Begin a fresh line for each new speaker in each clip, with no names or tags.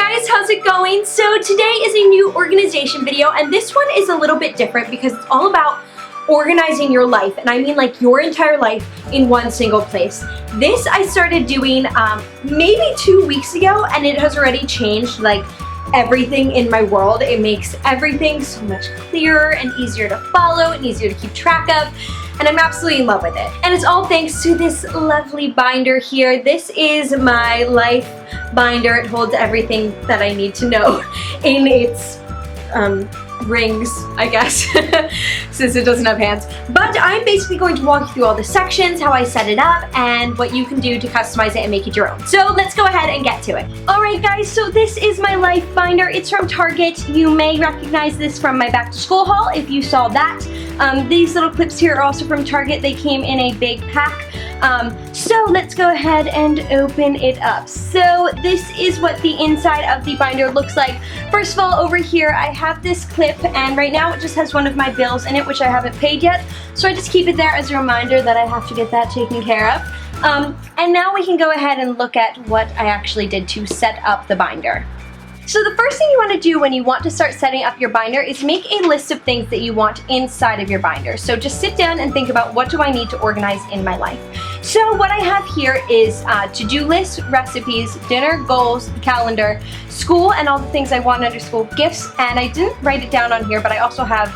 guys, how's it going? So today is a new organization video, and this one is a little bit different because it's all about organizing your life, and I mean like your entire life in one single place. This I started doing maybe 2 weeks ago, and it has already changed like everything in my world. It makes everything so much clearer and easier to follow and easier to keep track of, and I'm absolutely in love with it. And it's all thanks to this lovely binder here. This is my life binder. It holds everything that I need to know in its rings, I guess, since it doesn't have hands. But I'm basically going to walk you through all the sections, how I set it up, and what you can do to customize it and make it your own. So let's go ahead and get to it. Alright guys, so this is my life binder. It's from Target. You may recognize this from my back to school haul if you saw that. These little clips here are also from Target. They came in a big pack. So let's go ahead and open it up. So this is what the inside of the binder looks like. First of all, over here I have this clip, and right now it just has one of my bills in it, which I haven't paid yet. So I just keep it there as a reminder that I have to get that taken care of. And now we can go ahead and look at what I actually did to set up the binder. So the first thing you want to do when you want to start setting up your binder is make a list of things that you want inside of your binder. So just sit down and think about, what do I need to organize in my life? So what I have here is to-do lists, recipes, dinner, goals, calendar, school, and all the things I want under school, gifts, and I didn't write it down on here, but I also have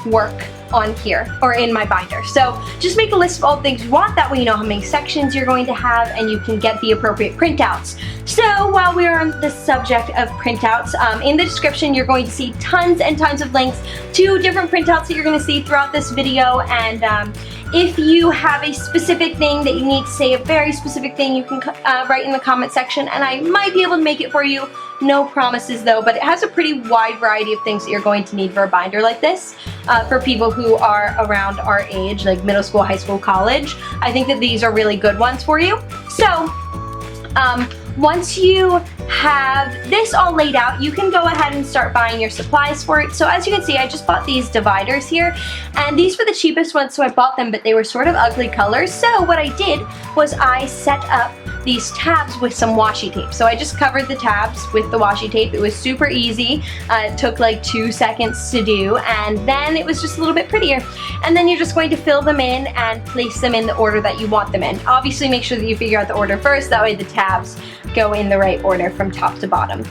work on here, or in my binder. So just make a list of all the things you want. That way you know how many sections you're going to have, and you can get the appropriate printouts. So while we're on the subject of printouts, in the description you're going to see tons and tons of links to different printouts that you're going to see throughout this video. And if you have a specific thing that you need to say, a very specific thing, you can write in the comment section, and I might be able to make it for you. No promises though, but it has a pretty wide variety of things that you're going to need for a binder like this. For people who are around our age, like middle school, high school, college, I think that these are really good ones for you. So once you have this all laid out, you can go ahead and start buying your supplies for it. So as you can see, I just bought these dividers here, and these were the cheapest ones, so I bought them, but they were sort of ugly colors. So what I did was I set up these tabs with some washi tape. So I just covered the tabs with the washi tape. It was super easy. It took like 2 seconds to do, and then it was just a little bit prettier. And then you're just going to fill them in and place them in the order that you want them in. Obviously make sure that you figure out the order first, that way the tabs go in the right order from top to bottom.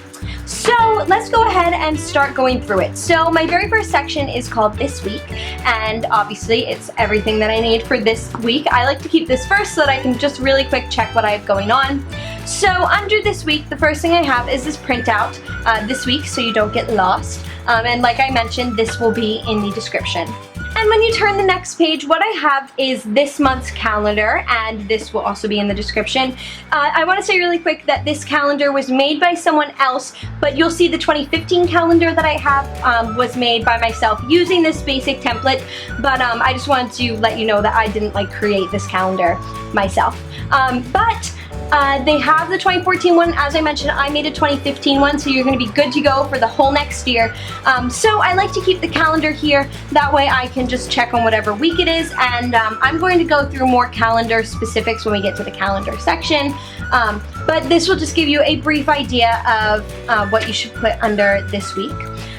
So let's go ahead and start going through it. So my very first section is called This Week, and obviously it's everything that I need for this week. I like to keep this first so that I can just really quick check what I have going on. So under This Week, the first thing I have is this printout this week, so you don't get lost. And like I mentioned, this will be in the description. And when you turn the next page, what I have is this month's calendar, and this will also be in the description. I want to say really quick that this calendar was made by someone else, but you'll see the 2015 calendar that I have was made by myself using this basic template, but I just wanted to let you know that I didn't like create this calendar myself. They have the 2014 one. As I mentioned, I made a 2015 one, so you're going to be good to go for the whole next year. So I like to keep the calendar here. That way I can just check on whatever week it is, and I'm going to go through more calendar specifics when we get to the calendar section. But this will just give you a brief idea of what you should put under this week.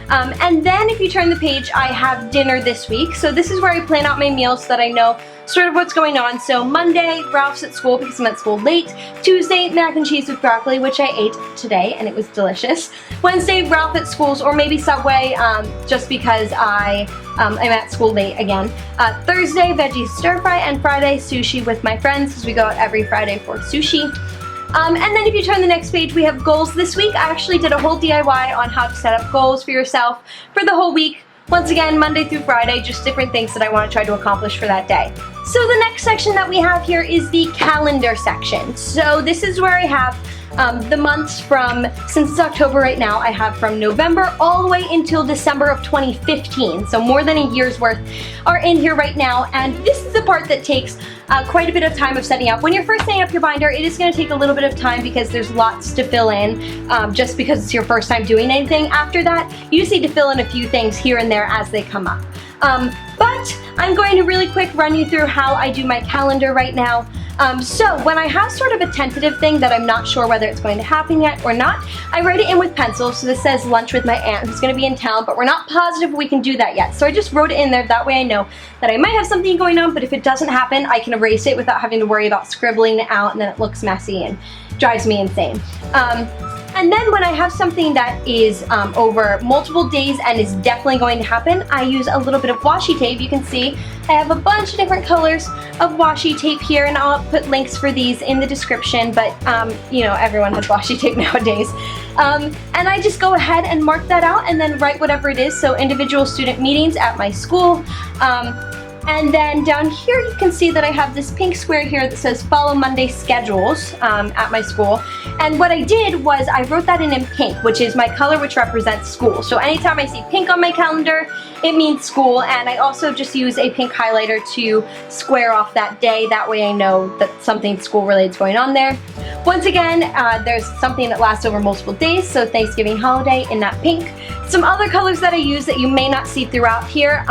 And then if you turn the page, I have dinner this week. So this is where I plan out my meals so that I know sort of what's going on. So Monday, Ralph's at school because I'm at school late. Tuesday, mac and cheese with broccoli, which I ate today, and it was delicious. Wednesday, Ralph at school's, or maybe Subway, just because I'm at school late again. Thursday, veggie stir fry, and Friday, sushi with my friends, because we go out every Friday for sushi. And then if you turn the next page, we have goals this week. I actually did a whole DIY on how to set up goals for yourself for the whole week. Once again, Monday through Friday, just different things that I want to try to accomplish for that day. So the next section that we have here is the calendar section. So this is where I have the months from, since it's October right now, I have from November all the way until December of 2015. So more than a year's worth are in here right now. And this is the part that takes quite a bit of time of setting up. When you're first setting up your binder, it is going to take a little bit of time because there's lots to fill in just because it's your first time doing anything. After that, you just need to fill in a few things here and there as they come up. But I'm going to really quick run you through how I do my calendar right now. So when I have sort of a tentative thing that I'm not sure whether it's going to happen yet or not, I write it in with pencil. So this says lunch with my aunt who's going to be in town, but we're not positive we can do that yet. So I just wrote it in there. That way I know that I might have something going on, but if it doesn't happen, I can erase it without having to worry about scribbling it out, and then it looks messy and drives me insane. And then when I have something that is over multiple days and is definitely going to happen, I use a little bit of washi tape. You can see I have a bunch of different colors of washi tape here, and I'll put links for these in the description, but you know, everyone has washi tape nowadays. And I just go ahead and mark that out and then write whatever it is, so individual student meetings at my school. And then down here you can see that I have this pink square here that says follow Monday schedules at my school. And what I did was I wrote that in pink, which is my color which represents school. So anytime I see pink on my calendar, it means school. And I also just use a pink highlighter to square off that day. That way I know that something school related is going on there. Once again, there's something that lasts over multiple days, so Thanksgiving holiday in that pink. Some other colors that I use that you may not see throughout here,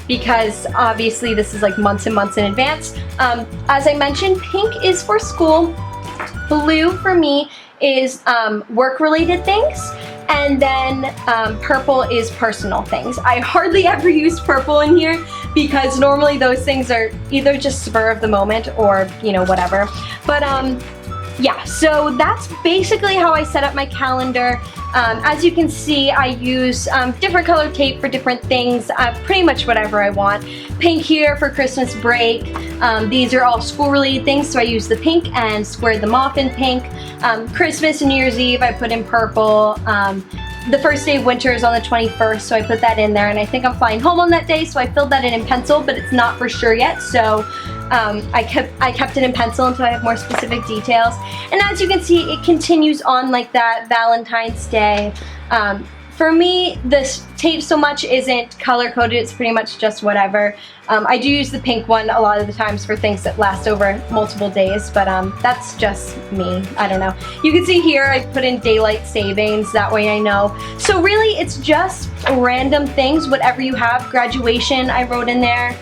because obviously this is like months and months in advance. As I mentioned, pink is for school, blue for me is work-related things, and then purple is personal things. I hardly ever use purple in here because normally those things are either just spur of the moment or, you know, whatever. But yeah, so that's basically how I set up my calendar. As you can see, I use different colored tape for different things, pretty much whatever I want. Pink here for Christmas break. These are all school-related things, so I use the pink and squared them off in pink. Christmas and New Year's Eve, I put in purple. The first day of winter is on the 21st, so I put that in there, and I think I'm flying home on that day, so I filled that in pencil, but it's not for sure yet, so I kept it in pencil until I have more specific details. And as you can see, it continues on like that. Valentine's Day. For me, this tape so much isn't color-coded, it's pretty much just whatever. I do use the pink one a lot of the times for things that last over multiple days, but that's just me. I don't know. You can see here I put in daylight savings, that way I know. So really, it's just random things, whatever you have. Graduation, I wrote in there.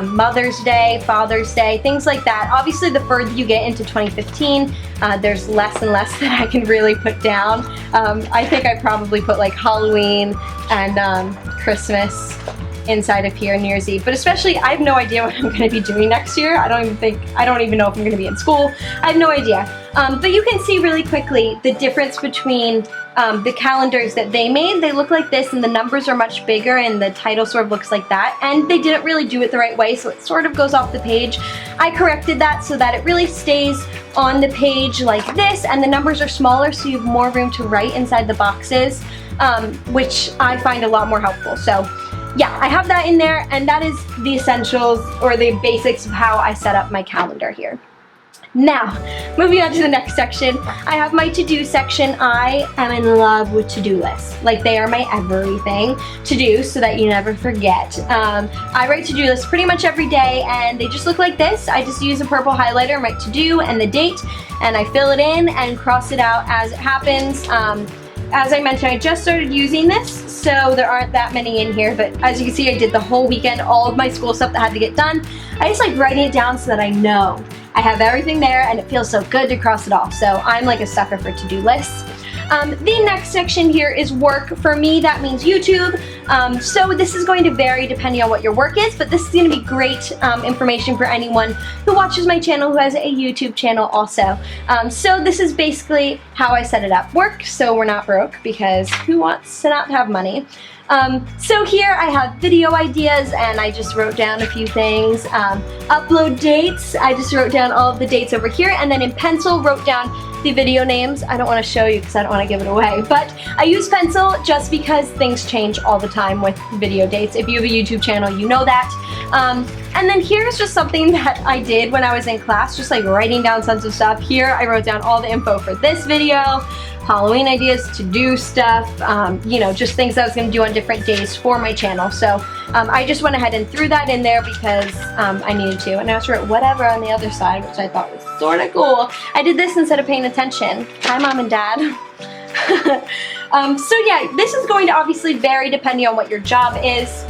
Mother's Day, Father's Day, things like that. Obviously, the further you get into 2015, there's less and less that I can really put down. I think I probably put like Halloween and Christmas inside of here, New Year's Eve. But especially, I have no idea what I'm going to be doing next year. I don't even know if I'm going to be in school. I have no idea. But you can see really quickly the difference between the calendars that they made. They look like this, and the numbers are much bigger, and the title sort of looks like that. And they didn't really do it the right way, so it sort of goes off the page. I corrected that so that it really stays on the page like this, and the numbers are smaller, so you have more room to write inside the boxes, which I find a lot more helpful. So yeah, I have that in there, and that is the essentials or the basics of how I set up my calendar here. Now, moving on to the next section, I have my to-do section. I am in love with to-do lists. Like, they are my everything to do so that you never forget. I write to-do lists pretty much every day, and they just look like this. I just use a purple highlighter and write to-do and the date, and I fill it in and cross it out as it happens. As I mentioned, I just started using this, so there aren't that many in here, but as you can see, I did the whole weekend, all of my school stuff that had to get done. I just like writing it down so that I know I have everything there, and it feels so good to cross it off. So I'm like a sucker for to-do lists. The next section here is work. For me, that means YouTube. So this is going to vary depending on what your work is, but this is going to be great information for anyone who watches my channel who has a YouTube channel also. So this is basically how I set it up. Work, so we're not broke, because who wants to not have money? So here I have video ideas, and I just wrote down a few things. Upload dates, I just wrote down all of the dates over here, and then in pencil wrote down the video names. I don't want to show you because I don't want to give it away, but I use pencil just because things change all the time with video dates. If you have a YouTube channel, you know that. And then here's just something that I did when I was in class, just like writing down tons of stuff. Here I wrote down all the info for this video, Halloween ideas, to-do stuff, you know, just things I was going to do on different days for my channel. So I just went ahead and threw that in there because I needed to. And I also wrote whatever on the other side, which I thought was sort of cool. I did this instead of paying attention. Hi, Mom and Dad. So yeah, this is going to obviously vary depending on what your job is.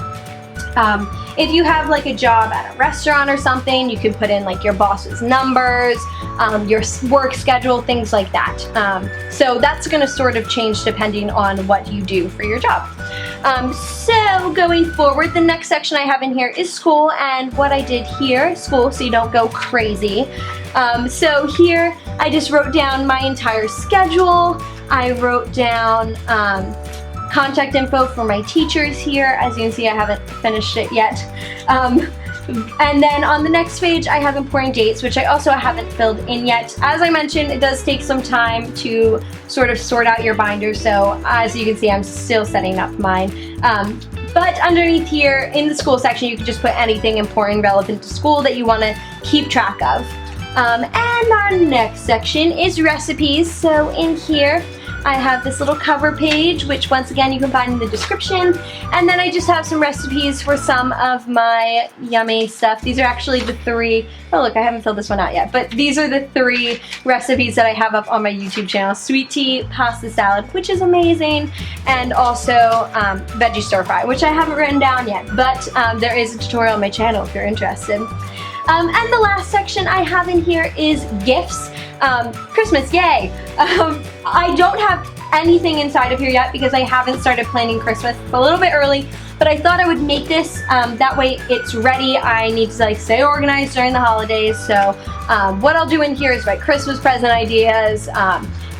if you have like a job at a restaurant or something, you can put in like your boss's numbers, your work schedule, things like that. So that's going to sort of change depending on what you do for your job. So going forward, the next section I have in here is school, and what I did here, school, so you don't go crazy. So here I just wrote down my entire schedule. I wrote down contact info for my teachers here. As you can see, I haven't finished it yet. And then on the next page, I have important dates, which I also haven't filled in yet. As I mentioned, it does take some time to sort of sort out your binder, so as you can see, I'm still setting up mine. But underneath here, in the school section, you can just put anything important relevant to school that you want to keep track of. And our next section is recipes. So in here, I have this little cover page, which once again you can find in the description. And then I just have some recipes for some of my yummy stuff. These are actually the 3, oh look, I haven't filled this one out yet, but these are the 3 recipes that I have up on my YouTube channel. Sweet tea, pasta salad, which is amazing, and also veggie stir fry, which I haven't written down yet, but there is a tutorial on my channel if you're interested. And the last section I have in here is gifts. Christmas, yay! I don't have anything inside of here yet because I haven't started planning Christmas. It's a little bit early, but I thought I would make this, that way it's ready. I need to like stay organized during the holidays, so what I'll do in here is write Christmas present ideas,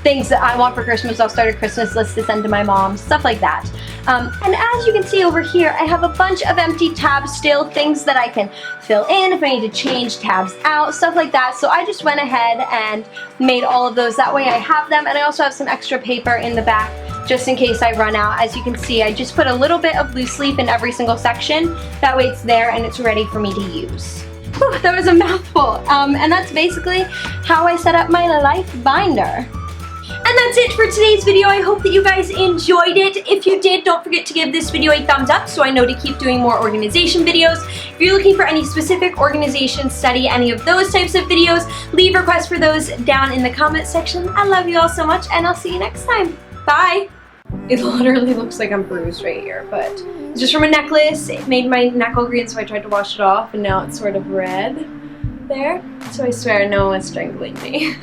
things that I want for Christmas. I'll start a Christmas list to send to my mom, stuff like that. And as you can see over here, I have a bunch of empty tabs still, things that I can fill in if I need to change tabs out, stuff like that. So I just went ahead and made all of those. That way I have them, and I also have some extra paper in the back just in case I run out. As you can see, I just put a little bit of loose leaf in every single section. That way it's there and it's ready for me to use. Whew, that was a mouthful. And that's basically how I set up my life binder. And that's it for today's video. I hope that you guys enjoyed it. If you did, don't forget to give this video a thumbs up so I know to keep doing more organization videos. If you're looking for any specific organization study, any of those types of videos, leave requests for those down in the comment section. I love you all so much, and I'll see you next time. Bye! It literally looks like I'm bruised right here, but it's just from a necklace. It made my neck all green, so I tried to wash it off, and now it's sort of red there. So I swear no one's strangling me.